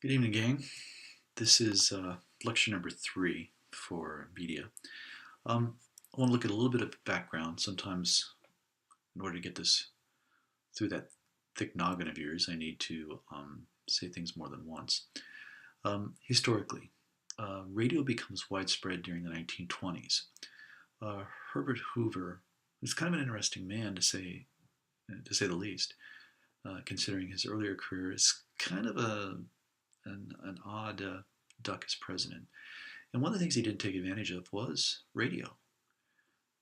Good evening, gang. This is lecture number 3 for media. I want to look at a little bit of background. Sometimes, in order to get this through that thick noggin of yours, I need to say things more than once. Historically, radio becomes widespread during the 1920s. Herbert Hoover is kind of an interesting man to say the least, considering his earlier career is kind of an odd duck as president. And one of the things he didn't take advantage of was radio.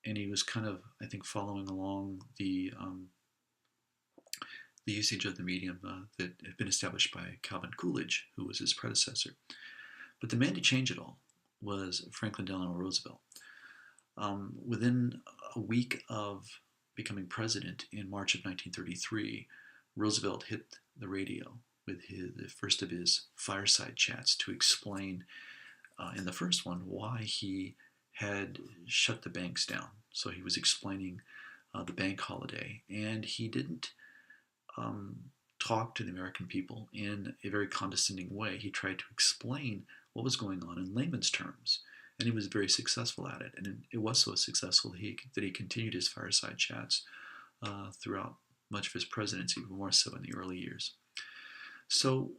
And he was kind of, I think, following along the usage of the medium that had been established by Calvin Coolidge, who was his predecessor. But the man to change it all was Franklin Delano Roosevelt. Within a week of becoming president in March of 1933, Roosevelt hit the radio with the first of his fireside chats to explain, in the first one, why he had shut the banks down. So he was explaining the bank holiday, and he didn't talk to the American people in a very condescending way. He tried to explain what was going on in layman's terms, and he was very successful at it. And it was so successful that he continued his fireside chats throughout much of his presidency, more so in the early years. So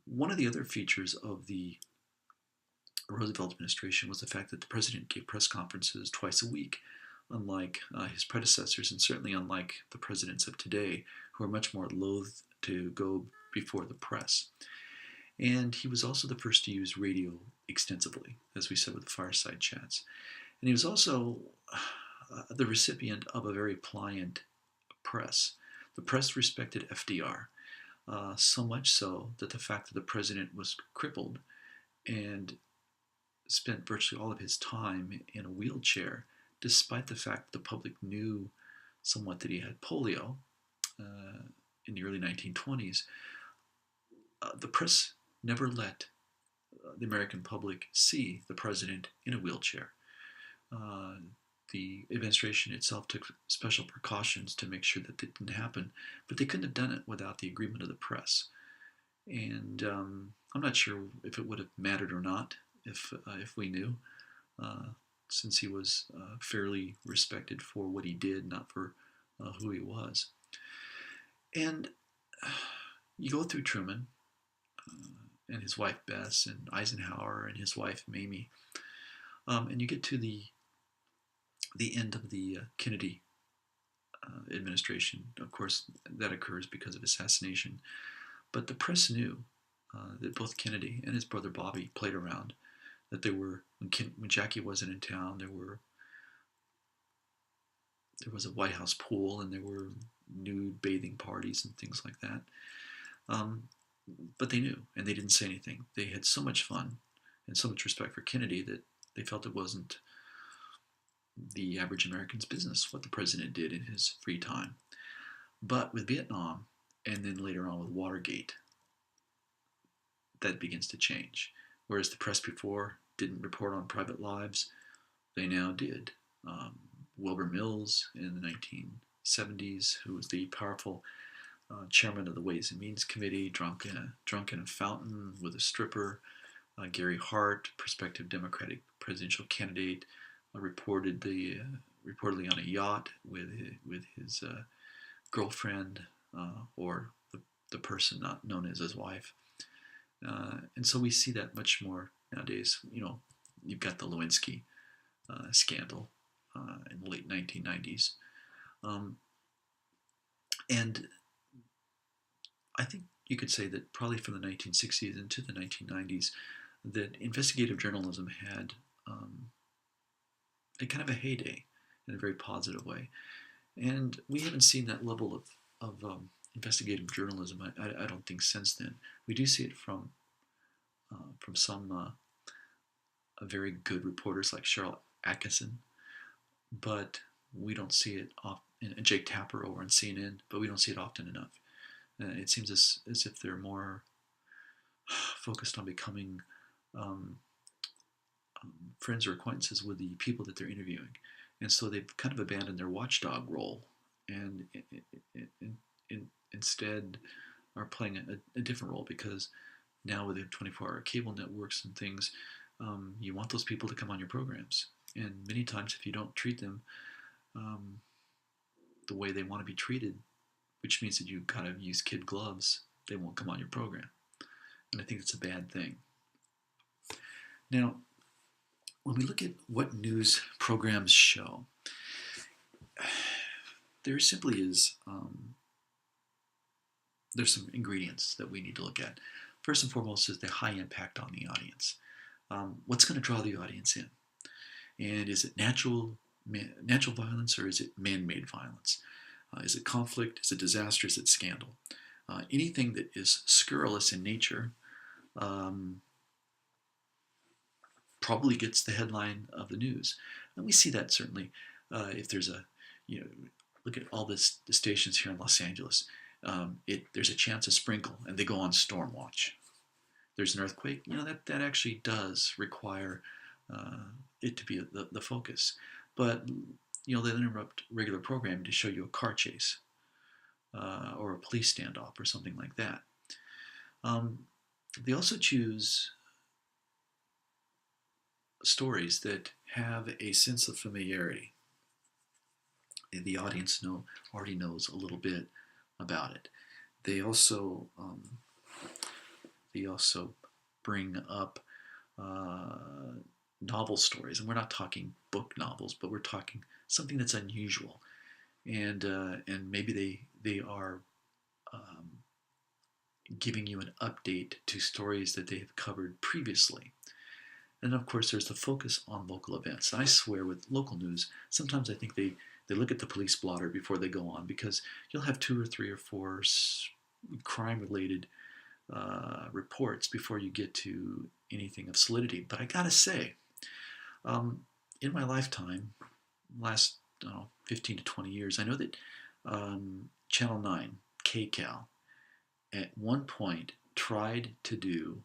one of the other features of the Roosevelt administration was the fact that the president gave press conferences twice a week, unlike his predecessors, and certainly unlike the presidents of today, who are much more loath to go before the press. And he was also the first to use radio extensively, as we said with the fireside chats. And he was also the recipient of a very pliant press. The press respected FDR, so much so that the fact that the president was crippled and spent virtually all of his time in a wheelchair, despite the fact that the public knew somewhat that he had polio in the early 1920s, the press never let the American public see the president in a wheelchair. The administration itself took special precautions to make sure that it didn't happen, but they couldn't have done it without the agreement of the press. And I'm not sure if it would have mattered or not if we knew, since he was fairly respected for what he did, not for who he was. And you go through Truman and his wife Bess, and Eisenhower and his wife Mamie, and you get to the end of the Kennedy administration. Of course, that occurs because of assassination. But the press knew that both Kennedy and his brother Bobby played around. That there were, when Jackie wasn't in town, there was a White House pool, and there were nude bathing parties and things like that. But they knew, and they didn't say anything. They had so much fun and so much respect for Kennedy that they felt it wasn't the average American's business what the president did in his free time. But with Vietnam, and then later on with Watergate, that begins to change. Whereas the press before didn't report on private lives, they now did. Wilbur Mills in the 1970s, who was the powerful chairman of the Ways and Means Committee, drunk in a fountain with a stripper. Gary Hart, prospective Democratic presidential candidate, reportedly on a yacht with his girlfriend, or the person not known as his wife. And so we see that much more nowadays. You've got the Lewinsky scandal in the late 1990s. And I think you could say that probably from the 1960s into the 1990s, that investigative journalism had a kind of a heyday in a very positive way. And we haven't seen that level of investigative journalism, I don't think, since then. We do see it from some very good reporters like Cheryl Atkinson, but we don't see it often. And Jake Tapper over on CNN, but we don't see it often enough. It seems as if they're more focused on becoming friends or acquaintances with the people that they're interviewing. And so they've kind of abandoned their watchdog role and instead are playing a different role, because Now with the 24-hour cable networks and things, you want those people to come on your programs. And many times, if you don't treat them um, the way they want to be treated, which means that you've got to use kid gloves, they won't come on your program. And I think it's a bad thing. Now, when we look at what news programs show, there simply is there's some ingredients that we need to look at. First and foremost is the high impact on the audience. What's going to draw the audience in? And is it natural violence, or is it man-made violence? Is it conflict? Is it disaster? Is it scandal? Anything that is scurrilous in nature probably gets the headline of the news. And we see that certainly if there's a, look at all the stations here in Los Angeles. There's a chance of sprinkle, and they go on storm watch. There's an earthquake. That actually does require it to be the focus. But they'll interrupt regular programming to show you a car chase or a police standoff or something like that. They also choose stories that have a sense of familiarity. The audience already knows a little bit about it. They also bring up novel stories, and we're not talking book novels, but we're talking something that's unusual, and maybe they are giving you an update to stories that they have covered previously. And of course, there's the focus on local events. I swear, with local news, sometimes I think they look at the police blotter before they go on, because you'll have 2 or 3 or 4 crime-related reports before you get to anything of solidity. But I gotta say, in my lifetime, last 15 to 20 years, I know that Channel 9, KCAL, at one point tried to do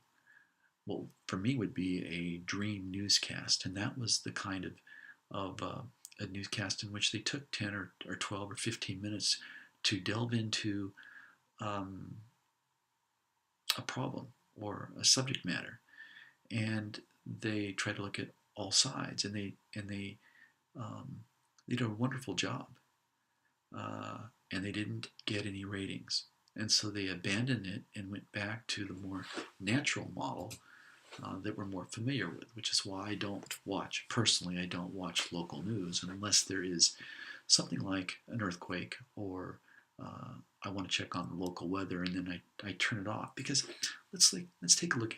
what for me would be a dream newscast, and that was the kind of a newscast in which they took 10 or 12 or 15 minutes to delve into a problem or a subject matter, and they tried to look at all sides, and they did a wonderful job, and they didn't get any ratings, and so they abandoned it and went back to the more natural model that we're more familiar with, which is why I don't watch local news unless there is something like an earthquake, or I want to check on the local weather, and then I turn it off, because let's take a look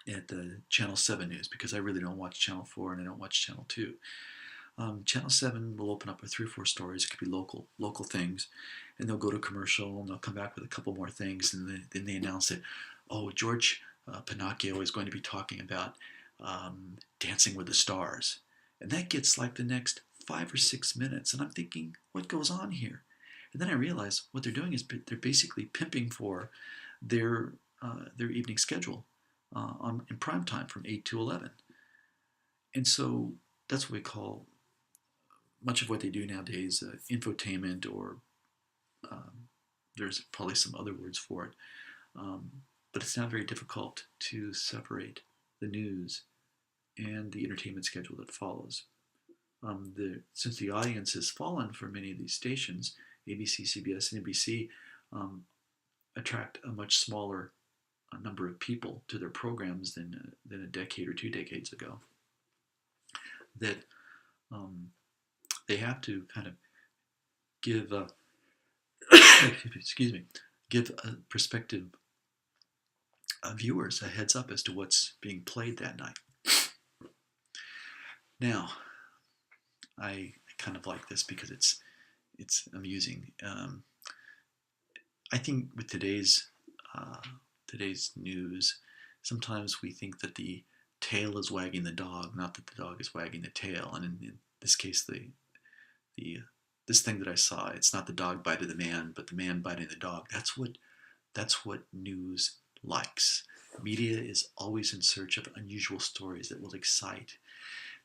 at the Channel 7 news, because I really don't watch Channel 4 and I don't watch Channel 2. Channel 7 will open up with 3 or 4 stories. It could be local things, and they'll go to commercial, and they'll come back with a couple more things, and then they announce that, George Pinocchio is going to be talking about Dancing with the Stars. And that gets like the next 5 or 6 minutes, and I'm thinking, what goes on here? And then I realize what they're doing is they're basically pimping for their evening schedule in prime time from 8 to 11. And so that's what we call much of what they do nowadays infotainment, or there's probably some other words for it. But it's now very difficult to separate the news and the entertainment schedule that follows. Since the audience has fallen for many of these stations, ABC, CBS, and NBC attract a much smaller number of people to their programs than a decade or 2 decades ago, that they have to kind of give give prospective viewers a heads up as to what's being played that night. Now, I kind of like this because it's amusing. I think with today's news, sometimes we think that the tail is wagging the dog, not that the dog is wagging the tail. And in this case, this thing that I saw, it's not the dog biting the man, but the man biting the dog. That's what news likes. Media is always in search of unusual stories that will excite.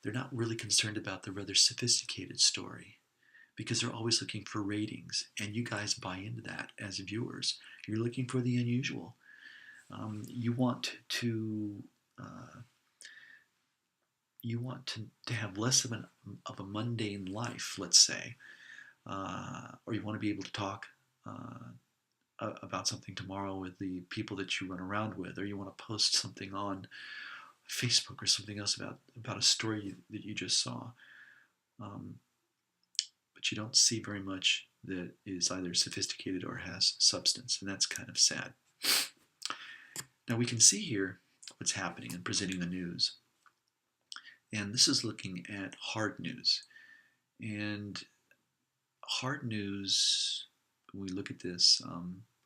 They're not really concerned about the rather sophisticated story, because they're always looking for ratings, and you guys buy into that as viewers. You're looking for the unusual. You want to uh, to have less of a mundane life, let's say, or you want to be able to talk about something tomorrow with the people that you run around with, or you want to post something on Facebook or something else about a story that you just saw. Um, but you don't see very much that is either sophisticated or has substance, and that's kind of sad. Now we can see here what's happening in presenting the news, and this is looking at hard news. And hard news, when we look at this,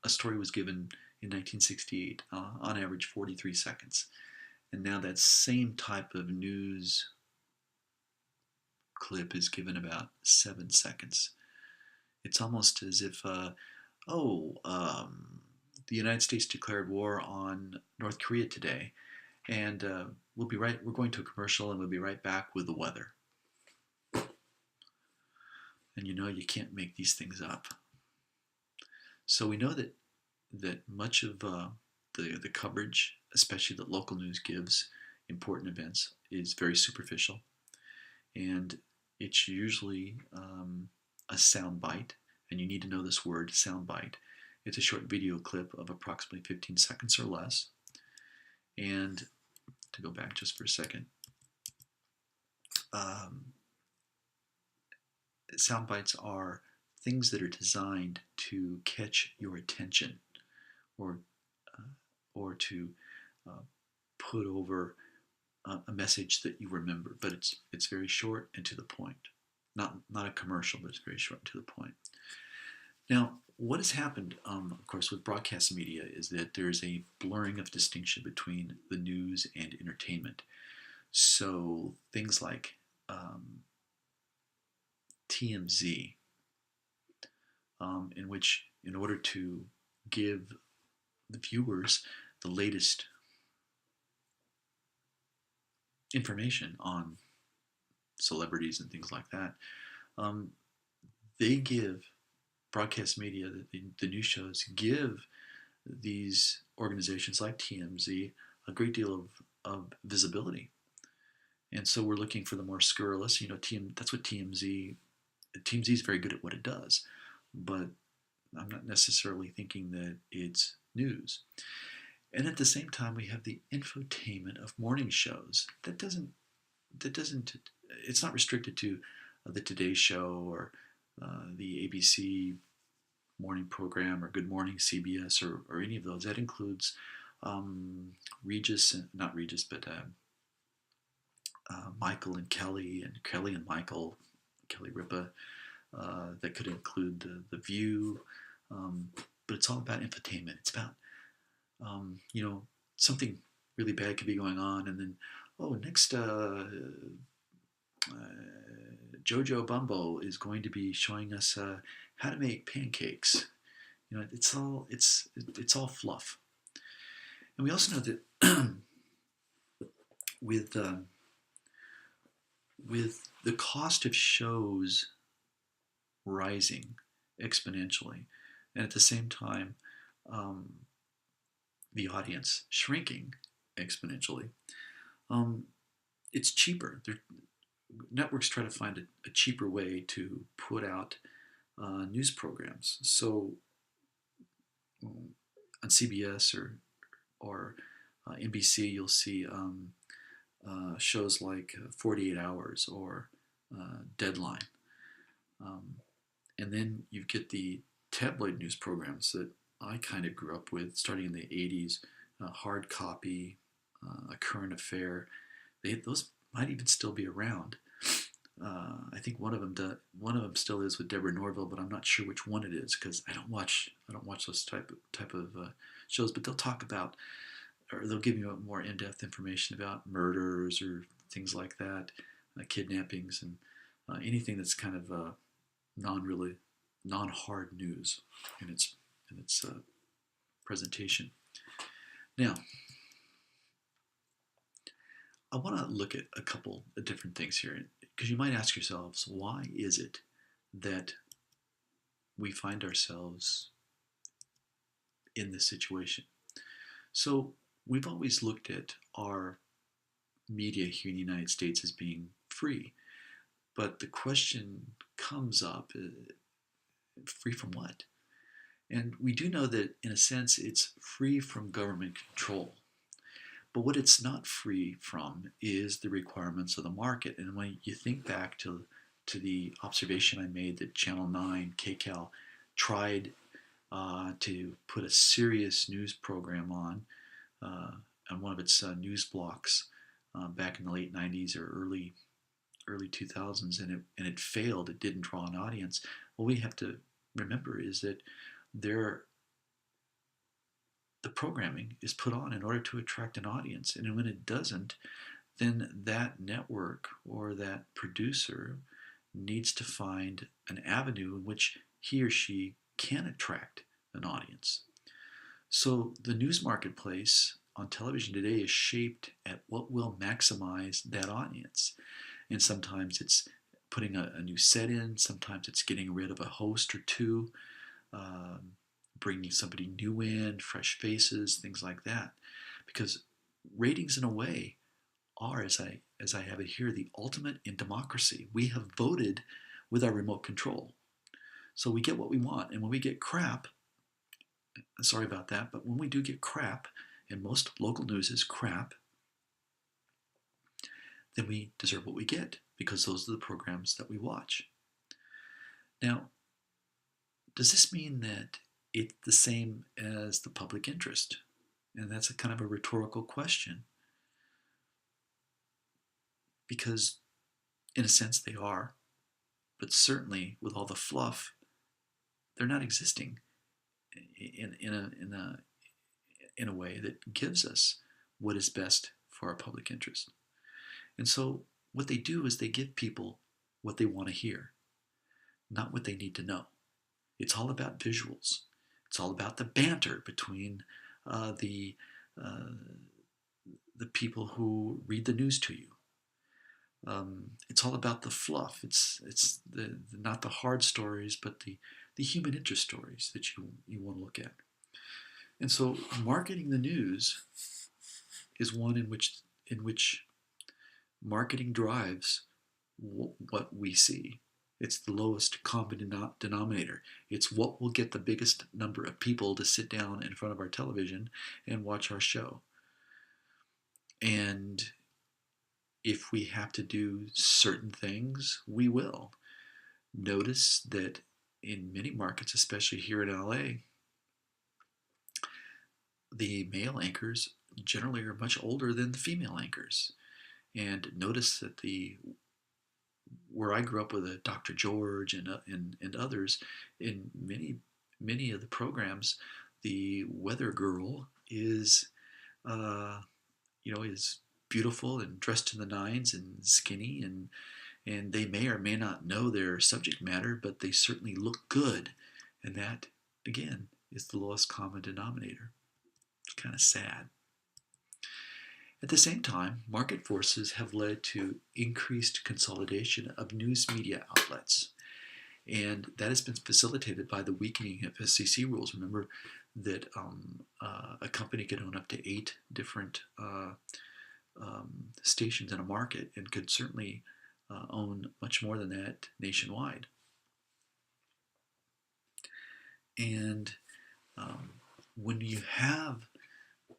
a story was given in 1968, on average 43 seconds. And now that same type of news clip is given about 7 seconds. It's almost as if, the United States declared war on North Korea today, and we'll be right. We're going to a commercial, and we'll be right back with the weather. And you can't make these things up. So we know that much of the coverage, especially that local news gives important events, is very superficial, and it's usually a sound bite, and you need to know this word, sound bite. It's a short video clip of approximately 15 seconds or less. And to go back just for a second, sound bites are things that are designed to catch your attention, or to put over a message that you remember, but it's very short and to the point. Not a commercial, but it's very short and to the point. Now, what has happened, of course, with broadcast media is that there's a blurring of distinction between the news and entertainment. So things like TMZ, in which, in order to give the viewers the latest information on celebrities and things like that, they give broadcast media, the news shows, give these organizations like TMZ a great deal of visibility. And so we're looking for the more scurrilous, that's what TMZ is very good at what it does, but I'm not necessarily thinking that it's news. And at the same time, we have the infotainment of morning shows. It's not restricted to the Today Show or the ABC morning program or Good Morning CBS or any of those. That includes not Regis, but Michael and Kelly, and Kelly and Michael, Kelly Ripa. That could include the View, but it's all about infotainment. It's about something really bad could be going on, and then next Jojo Bumbo is going to be showing us how to make pancakes. It's all fluff. And we also know that with the cost of shows rising exponentially, and at the same time the audience shrinking exponentially, it's cheaper. Networks try to find a cheaper way to put out news programs. So on CBS or NBC, you'll see shows like 48 Hours or Deadline. And then you get the tabloid news programs that I kind of grew up with, starting in the 80s, Hard Copy, A Current Affair. Those might even still be around. I think one of them still is with Deborah Norville, but I'm not sure which one it is because I don't watch those type of shows. But they'll talk about, or they'll give you more in-depth information about murders or things like that, kidnappings, and anything that's kind of non-hard news in its presentation. Now, I want to look at a couple of different things here, because you might ask yourselves, why is it that we find ourselves in this situation? So we've always looked at our media here in the United States as being free, but the question comes up, free from what? And we do know that in a sense it's free from government control. But what it's not free from is the requirements of the market. And when you think back to the observation I made that Channel 9, KCAL, tried to put a serious news program on one of its news blocks back in the late 90s or early 2000s, and it failed. It didn't draw an audience. What we have to remember is that there the programming is put on in order to attract an audience, and when it doesn't, then that network or that producer needs to find an avenue in which he or she can attract an audience. So the news marketplace on television today is shaped at what will maximize that audience. And sometimes it's putting a new set in, sometimes it's getting rid of a host or two, um, bringing somebody new in, fresh faces, things like that. Because ratings, in a way, are, as I have it here, the ultimate in democracy. We have voted with our remote control. So we get what we want. And when we get crap, sorry about that, but when we do get crap, and most local news is crap, then we deserve what we get because those are the programs that we watch. Now, does this mean that it's the same as the public interest? And that's a kind of a rhetorical question because, in a sense, they are, but certainly with all the fluff, they're not existing in a way that gives us what is best for our public interest. And so what they do is they give people what they want to hear, not what they need to know. It's all about visuals. It's all about the banter between the the people who read the news to you. It's all about the fluff. It's not the hard stories, but the human interest stories that you want to look at. And so, marketing the news is one in which marketing drives what we see. It's the lowest common denominator. It's what will get the biggest number of people to sit down in front of our television and watch our show. And if we have to do certain things, we will. Notice that in many markets, especially here in LA, the male anchors generally are much older than the female anchors. And notice that where I grew up with a Dr. George and others, in many of the programs, the weather girl is is beautiful and dressed to the nines and skinny, and they may or may not know their subject matter, but they certainly look good, and that again is the lowest common denominator. It's kind of sad. At the same time, market forces have led to increased consolidation of news media outlets, and that has been facilitated by the weakening of FCC rules. Remember that a company could own up to 8 different stations in a market and could certainly own much more than that nationwide. And when you have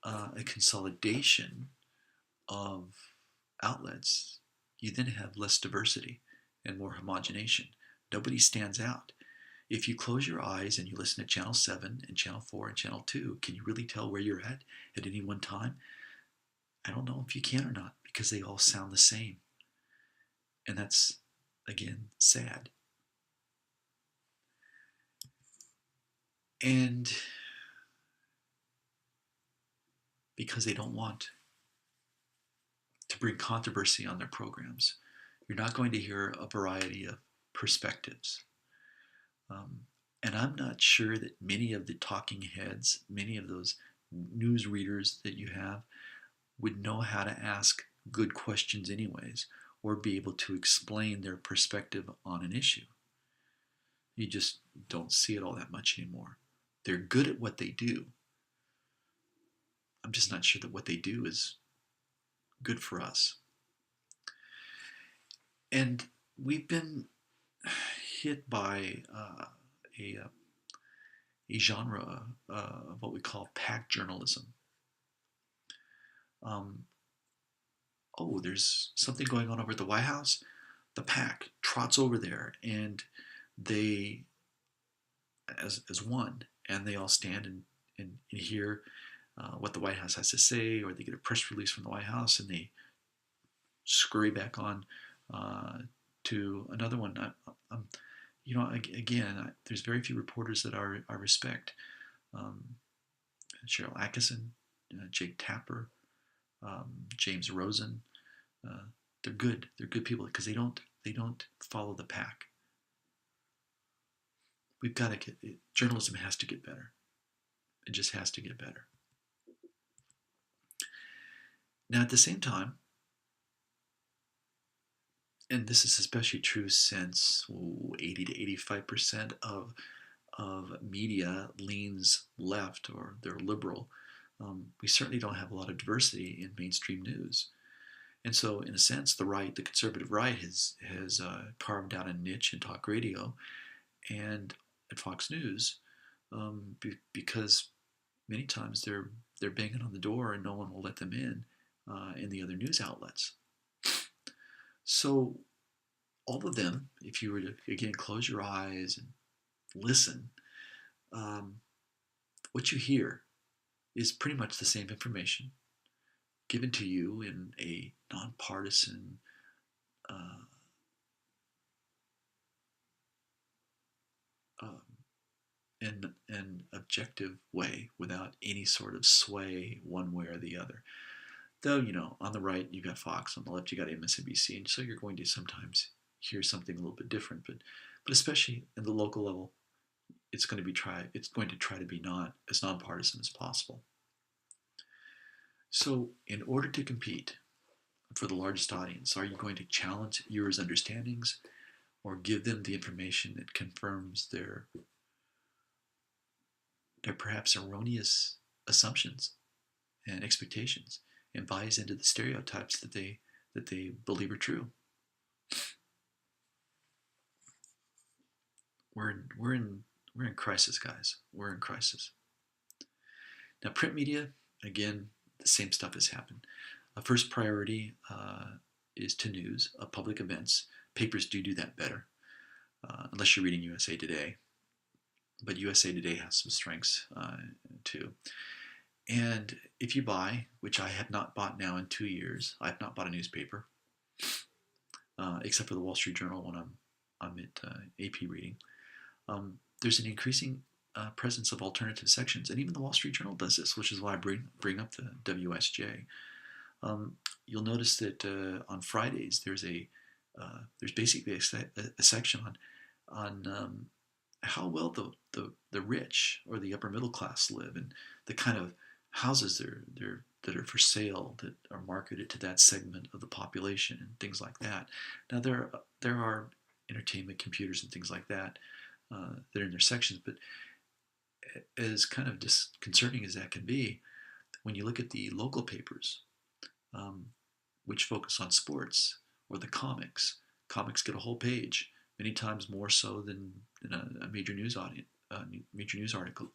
a consolidation of outlets, you then have less diversity and more homogenation. Nobody stands out. If you close your eyes and you listen to Channel 7 and Channel 4 and Channel 2, can you really tell where you're at any one time? I don't know if you can or not because they all sound the same. And that's, again, sad. And because they don't want to bring controversy on their programs, you're not going to hear a variety of perspectives. And I'm not sure that many of the talking heads, many of those news readers that you have, would know how to ask good questions anyways, or be able to explain their perspective on an issue. You just don't see it all that much anymore. They're good at what they do. I'm just not sure that what they do is good for us. And we've been hit by a, a genre of what we call pack journalism. Um, oh, there's something going on over at the White House. The pack trots over there, and they, as one, and they all stand and hear what the White House has to say, or they get a press release from the White House, and they scurry back on uh, to another one. I'm, again, there's very few reporters that I respect. Um, Cheryl Atkinson, Jake Tapper, James Rosen. Uh, they're good. They're good people because they don't follow the pack. We've got to get journalism has to get better. It just has to get better. Now, at the same time, and this is especially true since 80 to 85% of media leans left or they're liberal, we certainly don't have a lot of diversity in mainstream news. And so, in a sense, the right, the conservative right, has carved out a niche in talk radio and at Fox News because many times they're banging on the door and no one will let them in the other news outlets. So all of them, if you were to again close your eyes and listen, um, what you hear is pretty much the same information given to you in a nonpartisan, uh, um, and objective way without any sort of sway one way or the other. Though, on the right you got Fox, on the left you got MSNBC, and so you're going to sometimes hear something a little bit different. But especially in the local level, it's going to try to be not as nonpartisan as possible. So, in order to compete for the largest audience, are you going to challenge viewers' understandings or give them the information that confirms their perhaps erroneous assumptions and expectations and buys into the stereotypes that they believe are true? We're in crisis, guys. We're in crisis. Now, print media, again, the same stuff has happened. First priority is to news, public events. Papers do that better, unless you're reading USA Today. But USA Today has some strengths too. And if you buy, which I have not bought now in 2 years, I have not bought a newspaper, except for the Wall Street Journal when I'm at AP reading. There's an increasing presence of alternative sections, and even the Wall Street Journal does this, which is why I bring up the WSJ. You'll notice that on Fridays there's basically a section on how well the rich or the upper middle class live, and the kind of houses that are for sale that are marketed to that segment of the population and things like that. Now there are entertainment computers and things like that that are in their sections, but as kind of disconcerting as that can be, when you look at the local papers, which focus on sports or the comics get a whole page, many times more so than a major news article.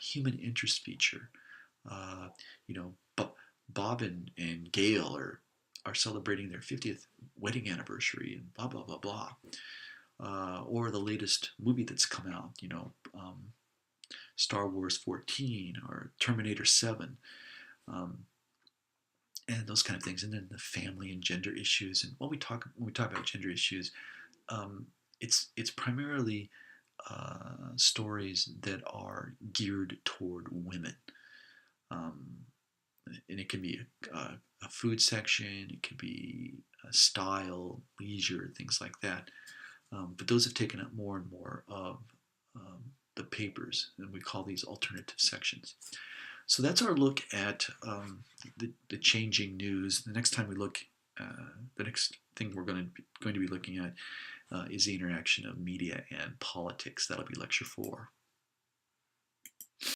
Human interest feature. You know, Bob and Gail are celebrating their 50th wedding anniversary and blah blah blah blah. Or the latest movie that's come out, Star Wars 14 or Terminator 7, and those kind of things, and then the family and gender issues. And when we talk about gender issues, it's primarily stories that are geared toward women, and it can be a food section, it could be style, leisure, things like that. But those have taken up more and more of the papers, and we call these alternative sections. So that's our look at the changing news. The next time we look, the next thing we're going to be looking at is the interaction of media and politics. That'll be lecture 4.